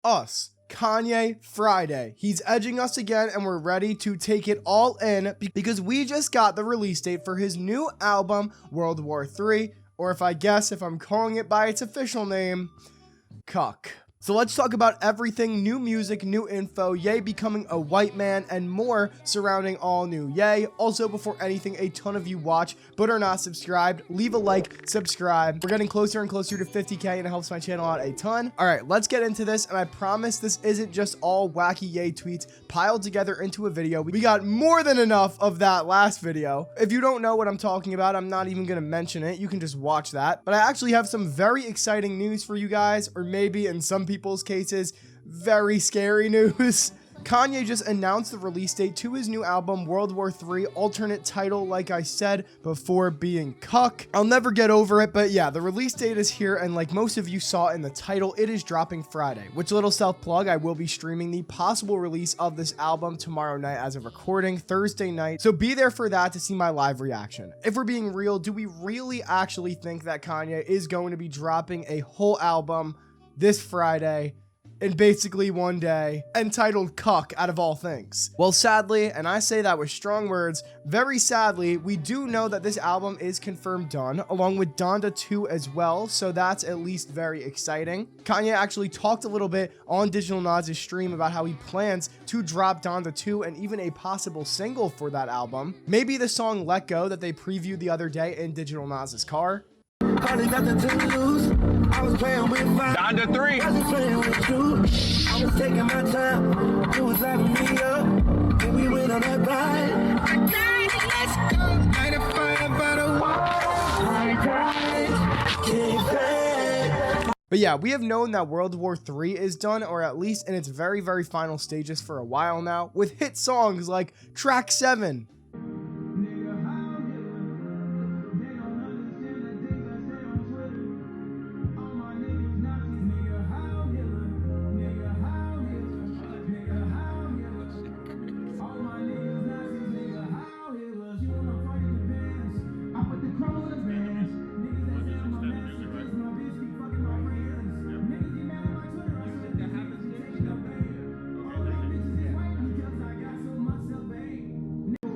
us. Kanye Friday. He's edging us again and we're ready to take it all in because we just got the release date for his new album, World War 3, or if I'm calling it by its official name, Cuck. So let's talk about everything, new music, new info, Ye becoming a white man, and more surrounding all new Ye. Also, before anything, a ton of you watch but are not subscribed. Leave a like, subscribe. We're getting closer and closer to 50K and it helps my channel out a ton. All right, let's get into this, and I promise this isn't just all wacky Ye tweets piled together into a video. We got more than enough of that last video. If you don't know what I'm talking about, I'm not even gonna mention it. You can just watch that. But I actually have some very exciting news for you guys, or maybe in some people's cases, very scary news. Kanye just announced the release date to his new album, World War 3, alternate title, like I said before, being Cuck. I'll never get over it, but yeah, the release date is here, and like most of you saw in the title, it is dropping Friday, which, little self-plug, I will be streaming the possible release of this album tomorrow night as of recording, Thursday night, so be there for that to see my live reaction. If we're being real, do we really actually think that Kanye is going to be dropping a whole album this Friday in basically one day, entitled Cuck out of all things? Well, sadly, and I say that with strong words, very sadly, we do know that this album is confirmed done, along with Donda 2 as well, so that's at least very exciting. Kanye actually talked a little bit on Digital Nas' stream about how he plans to drop Donda 2 and even a possible single for that album. Maybe the song Let Go that they previewed the other day in Digital Nas' car. I was playing with Donda 3. I was playing with you. I was taking my time. You was laughing me up. And we went on that ride. I died, let's go. Light a fire by the wall. I died. But yeah, we have known that World War 3 is done, or at least in its very, very final stages for a while now, with hit songs like Track 7.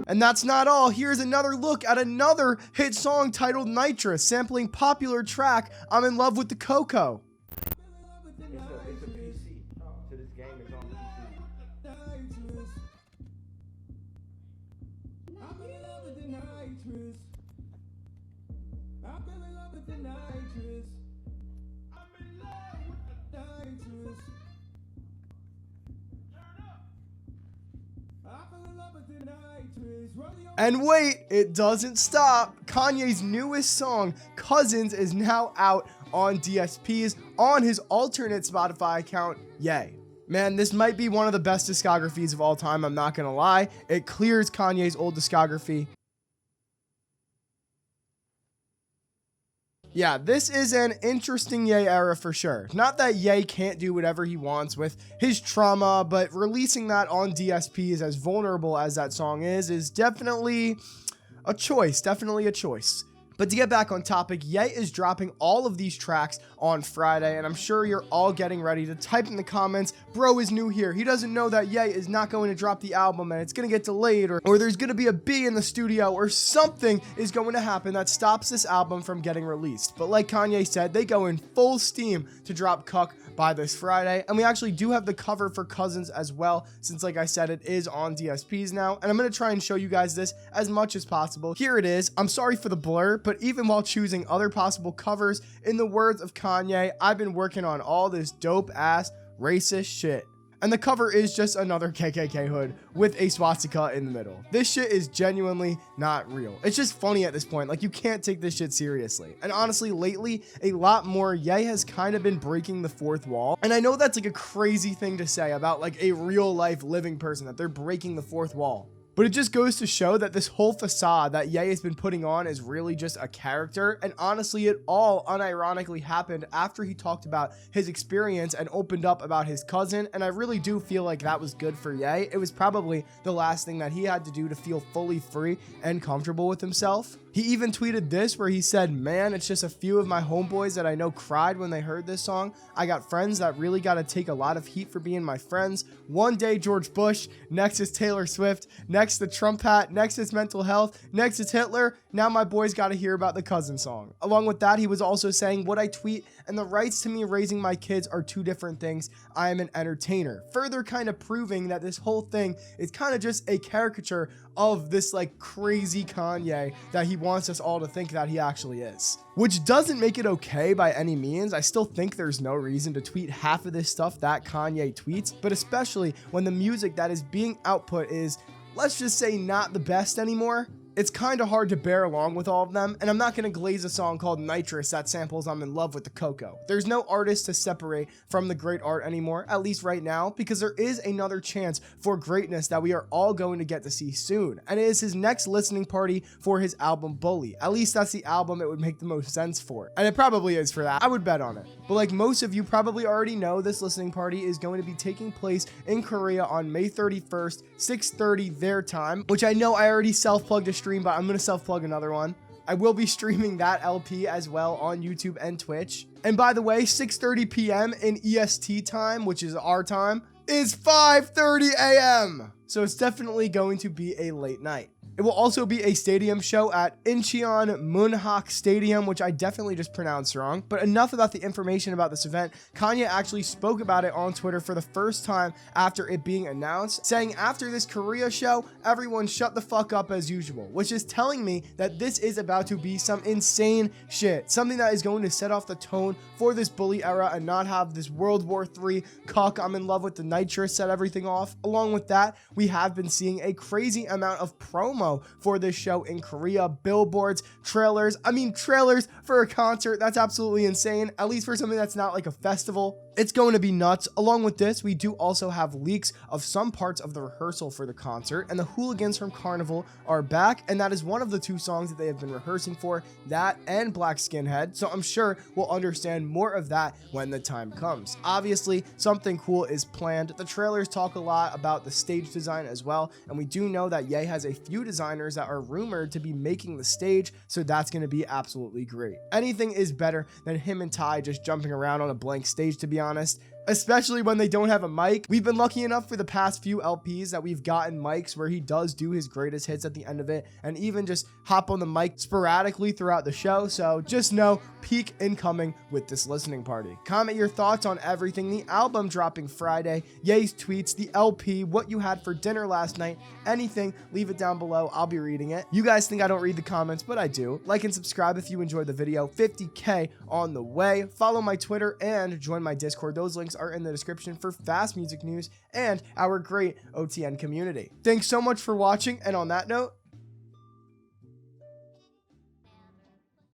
And that's not all. Here's another look at another hit song titled Nitrous, sampling popular track I'm in Love with the Coco. It's a PC. So this game is on PC. And wait, it doesn't stop. Kanye's newest song, Cousins, is now out on DSPs on his alternate Spotify account, Ye. Man, this might be one of the best discographies of all time, I'm not gonna lie. It clears Kanye's old discography. Yeah, this is an interesting Ye era for sure. Not that Ye can't do whatever he wants with his trauma, but releasing that on DSPs, as vulnerable as that song is definitely a choice, But to get back on topic, Ye is dropping all of these tracks on Friday, and I'm sure you're all getting ready to type in the comments, bro is new here. He doesn't know that Ye is not going to drop the album and it's going to get delayed, or there's going to be a bee in the studio, or something is going to happen that stops this album from getting released. But like Kanye said, they go in full steam to drop Cuck by this Friday, and we actually do have the cover for Cousins as well, since like I said, it is on DSPs now, and I'm going to try and show you guys this as much as possible. Here it is. I'm sorry for the blur, but even while choosing other possible covers, in the words of Kanye, I've been working on all this dope ass racist shit. And the cover is just another KKK hood with a swastika in the middle. This shit is genuinely not real. It's just funny at this point. Like, you can't take this shit seriously. And honestly, lately, a lot more, Ye has kind of been breaking the fourth wall. And I know that's like a crazy thing to say about like a real life living person, that they're breaking the fourth wall. But it just goes to show that this whole facade that Ye has been putting on is really just a character. And honestly, it all unironically happened after he talked about his experience and opened up about his cousin. And I really do feel like that was good for Ye. It was probably the last thing that he had to do to feel fully free and comfortable with himself. He even tweeted this where he said, "Man, it's just a few of my homeboys that I know cried when they heard this song. I got friends that really got to take a lot of heat for being my friends. One day George Bush, next is Taylor Swift, next the Trump hat, next is mental health, next is Hitler. Now my boys got to hear about the cousin song." Along with that, he was also saying, "What I tweet and the rights to me raising my kids are two different things. I am an entertainer." Further kind of proving that this whole thing is kind of just a caricature of this like crazy Kanye that he wants us all to think that he actually is. Which doesn't make it okay by any means. I still think there's no reason to tweet half of this stuff that Kanye tweets, but especially when the music that is being output is, let's just say, not the best anymore. It's kind of hard to bear along with all of them, and I'm not going to glaze a song called Nitrous that samples I'm in love with the cocoa. There's no artist to separate from the great art anymore, at least right now, because there is another chance for greatness that we are all going to get to see soon, and it is his next listening party for his album Bully. At least that's the album it would make the most sense for, and it probably is for that. I would bet on it. But like most of you probably already know, this listening party is going to be taking place in Korea on May 31st, 6:30 their time, which I know I already self-plugged a stream, but I'm going to self-plug another one. I will be streaming that LP as well on YouTube and Twitch. And by the way, 6:30 p.m. in EST time, which is our time, is 5:30 a.m. So it's definitely going to be a late night. It will also be a stadium show at Incheon Munhak Stadium, which I definitely just pronounced wrong. But enough about the information about this event. Kanye actually spoke about it on Twitter for the first time after it being announced, saying after this Korea show, everyone shut the fuck up as usual, which is telling me that this is about to be some insane shit. Something that is going to set off the tone for this Bully era and not have this World War III cuck I'm in love with the nitrous set everything off. Along with that, we have been seeing a crazy amount of promo for this show in Korea, billboards, trailers. I mean, trailers for a concert, that's absolutely insane, at least for something that's not like a festival. It's going to be nuts. Along with this, we do also have leaks of some parts of the rehearsal for the concert, and the hooligans from Carnival are back, and that is one of the two songs that they have been rehearsing for, that and Black Skinhead, so I'm sure we'll understand more of that when the time comes. Obviously, something cool is planned. The trailers talk a lot about the stage design as well, and we do know that Ye has a few designers that are rumored to be making the stage, so that's going to be absolutely great. Anything is better than him and Ty just jumping around on a blank stage, to be honest, especially when they don't have a mic. We've been lucky enough for the past few LPs that we've gotten mics where he does do his greatest hits at the end of it and even just hop on the mic sporadically throughout the show. So just know, peak incoming with this listening party. Comment your thoughts on everything: the album dropping Friday, Ye's tweets, the LP, what you had for dinner last night, anything, leave it down below. I'll be reading it. You guys think I don't read the comments, but I do. Like and subscribe if you enjoyed the video. 50K on the way. Follow my Twitter and join my Discord. Those links are in the description for fast music news and our great OTN community. Thanks so much for watching, and on that note,